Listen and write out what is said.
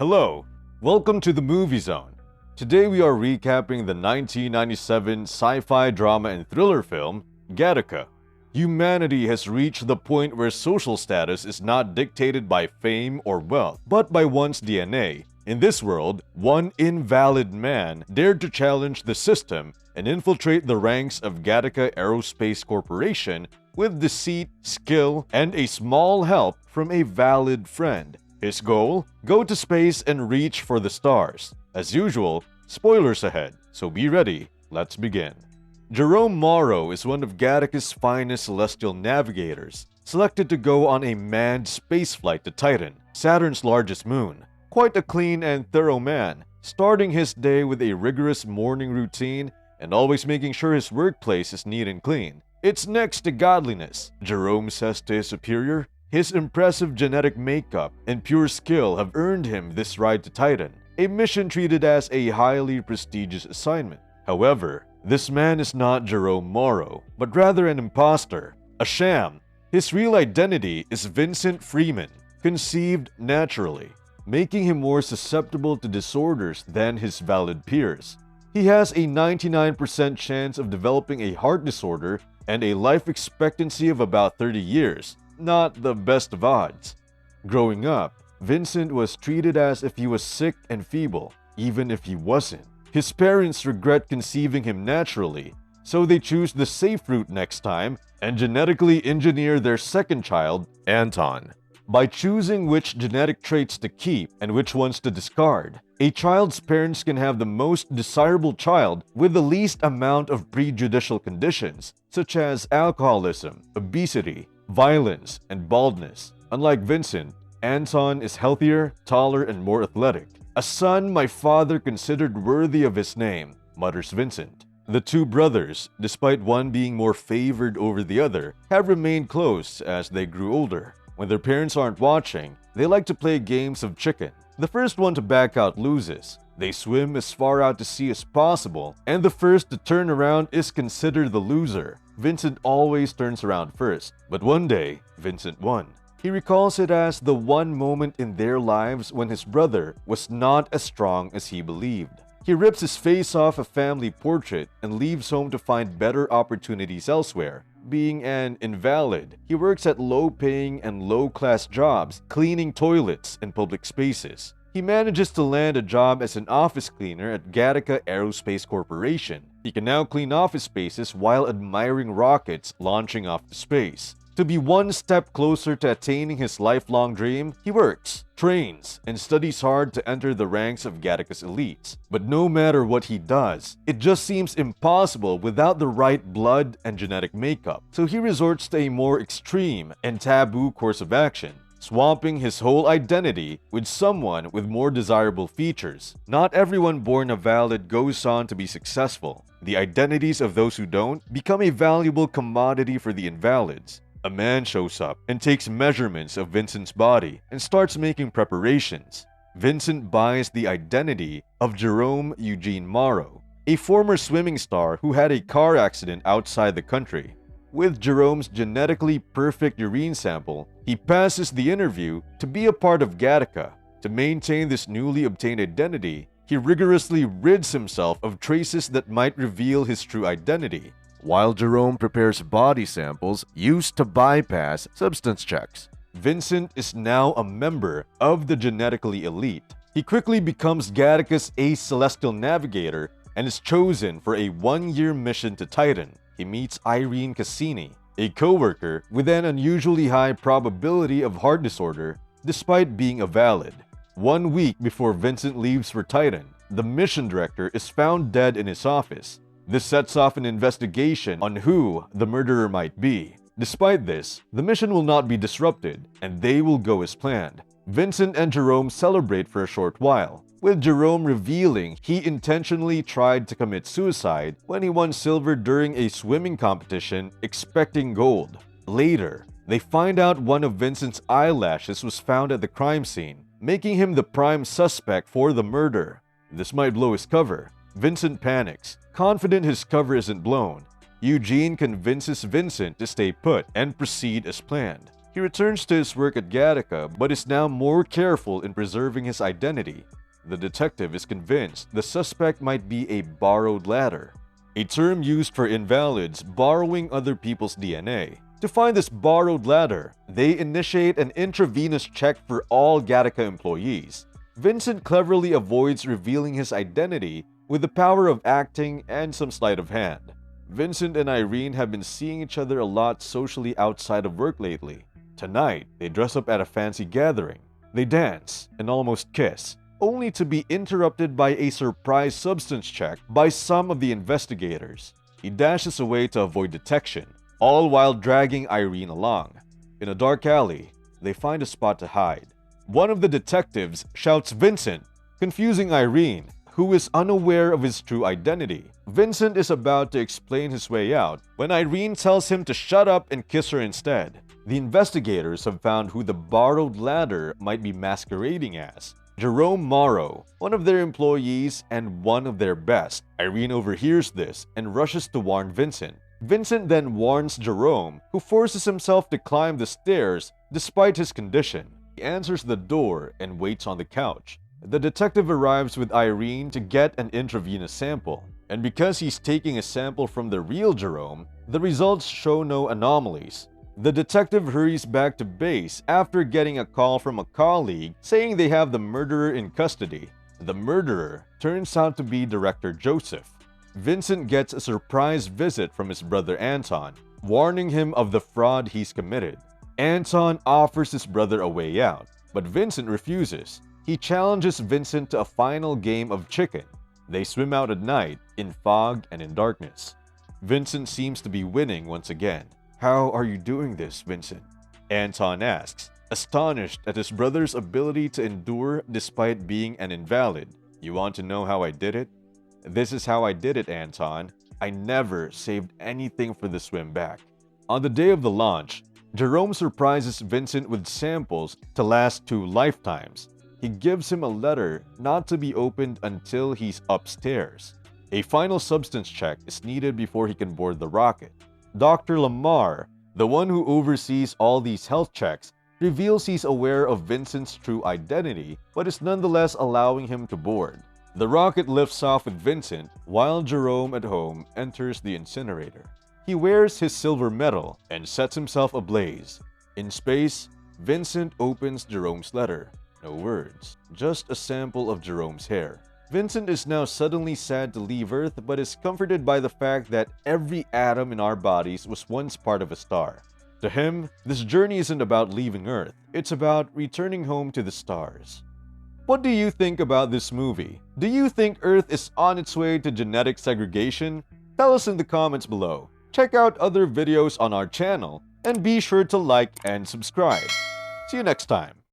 Hello, welcome to the Movie Zone. Today we are recapping the 1997 sci-fi drama and thriller film, Gattaca. Humanity has reached the point where social status is not dictated by fame or wealth, but by one's DNA. In this world, one invalid man dared to challenge the system and infiltrate the ranks of Gattaca Aerospace Corporation with deceit, skill, and a small help from a valid friend. His goal? Go to space and reach for the stars. As usual, spoilers ahead, so be ready. Let's begin. Jerome Morrow is one of Gattaca's finest celestial navigators, selected to go on a manned spaceflight to Titan, Saturn's largest moon. Quite a clean and thorough man, starting his day with a rigorous morning routine and always making sure his workplace is neat and clean. It's next to godliness, Jerome says to his superior. His impressive genetic makeup and pure skill have earned him this ride to Titan, a mission treated as a highly prestigious assignment. However, this man is not Jerome Morrow, but rather an imposter, a sham. His real identity is Vincent Freeman, conceived naturally, making him more susceptible to disorders than his valid peers. He has a 99% chance of developing a heart disorder and a life expectancy of about 30 years. Not the best of odds. Growing up, Vincent was treated as if he was sick and feeble, even if he wasn't. His parents regret conceiving him naturally, so they choose the safe route next time and genetically engineer their second child, Anton. By choosing which genetic traits to keep and which ones to discard, a child's parents can have the most desirable child with the least amount of prejudicial conditions, such as alcoholism, obesity, violence, and baldness. Unlike Vincent, Anton is healthier, taller, and more athletic. A son my father considered worthy of his name, mutters Vincent. The two brothers, despite one being more favored over the other, have remained close as they grew older. When their parents aren't watching, they like to play games of chicken. The first one to back out loses. They swim as far out to sea as possible, and the first to turn around is considered the loser. Vincent always turns around first, but one day, Vincent won. He recalls it as the one moment in their lives when his brother was not as strong as he believed. He rips his face off a family portrait and leaves home to find better opportunities elsewhere. Being an invalid, he works at low-paying and low-class jobs, cleaning toilets in public spaces. He manages to land a job as an office cleaner at Gattaca Aerospace Corporation. He can now clean office spaces while admiring rockets launching off to space. To be one step closer to attaining his lifelong dream, he works, trains, and studies hard to enter the ranks of Gattaca's elites. But no matter what he does, it just seems impossible without the right blood and genetic makeup. So he resorts to a more extreme and taboo course of action, swamping his whole identity with someone with more desirable features. Not everyone born a valid goes on to be successful. The identities of those who don't become a valuable commodity for the invalids. A man shows up and takes measurements of Vincent's body and starts making preparations. Vincent buys the identity of Jerome Eugene Morrow, a former swimming star who had a car accident outside the country. With Jerome's genetically perfect urine sample, he passes the interview to be a part of Gattaca. To maintain this newly obtained identity, he rigorously rids himself of traces that might reveal his true identity, while Jerome prepares body samples used to bypass substance checks. Vincent is now a member of the genetically elite. He quickly becomes Gattaca's ace celestial navigator and is chosen for a one-year mission to Titan. He meets Irene Cassini, a co-worker with an unusually high probability of heart disorder despite being a valid. 1 week before Vincent leaves for Titan, the mission director is found dead in his office. This sets off an investigation on who the murderer might be. Despite this, the mission will not be disrupted, and they will go as planned. Vincent and Jerome celebrate for a short while, with Jerome revealing he intentionally tried to commit suicide when he won silver during a swimming competition expecting gold. Later, they find out one of Vincent's eyelashes was found at the crime scene, making him the prime suspect for the murder. This might blow his cover. Vincent panics, confident his cover isn't blown. Eugene convinces Vincent to stay put and proceed as planned. He returns to his work at Gattaca, but is now more careful in preserving his identity. The detective is convinced the suspect might be a borrowed ladder, a term used for invalids borrowing other people's DNA. To find this borrowed ladder, they initiate an intravenous check for all Gattaca employees. Vincent cleverly avoids revealing his identity with the power of acting and some sleight of hand. Vincent and Irene have been seeing each other a lot socially outside of work lately. Tonight, they dress up at a fancy gathering. They dance and almost kiss, only to be interrupted by a surprise substance check by some of the investigators. He dashes away to avoid detection, all while dragging Irene along. In a dark alley, they find a spot to hide. One of the detectives shouts Vincent, confusing Irene, who is unaware of his true identity. Vincent is about to explain his way out when Irene tells him to shut up and kiss her instead. The investigators have found who the borrowed ladder might be masquerading as: Jerome Morrow, one of their employees and one of their best. Irene overhears this and rushes to warn Vincent. Vincent then warns Jerome, who forces himself to climb the stairs despite his condition. He answers the door and waits on the couch. The detective arrives with Irene to get an intravenous sample, and because he's taking a sample from the real Jerome, the results show no anomalies. The detective hurries back to base after getting a call from a colleague saying they have the murderer in custody. The murderer turns out to be Director Joseph. Vincent gets a surprise visit from his brother Anton, warning him of the fraud he's committed. Anton offers his brother a way out, but Vincent refuses. He challenges Vincent to a final game of chicken. They swim out at night, in fog and in darkness. Vincent seems to be winning once again. "How are you doing this, Vincent?" Anton asks, astonished at his brother's ability to endure despite being an invalid. "You want to know how I did it?" "This is how I did it, Anton. I never saved anything for the swim back." On the day of the launch, Jerome surprises Vincent with samples to last 2 lifetimes. He gives him a letter not to be opened until he's upstairs. A final substance check is needed before he can board the rocket. Dr. Lamar, the one who oversees all these health checks, reveals he's aware of Vincent's true identity, but is nonetheless allowing him to board. The rocket lifts off with Vincent, while Jerome at home enters the incinerator. He wears his silver medal and sets himself ablaze. In space, Vincent opens Jerome's letter. No words, just a sample of Jerome's hair. Vincent is now suddenly sad to leave Earth, but is comforted by the fact that every atom in our bodies was once part of a star. To him, this journey isn't about leaving Earth, it's about returning home to the stars. What do you think about this movie? Do you think Earth is on its way to genetic segregation? Tell us in the comments below. Check out other videos on our channel, and be sure to like and subscribe. See you next time.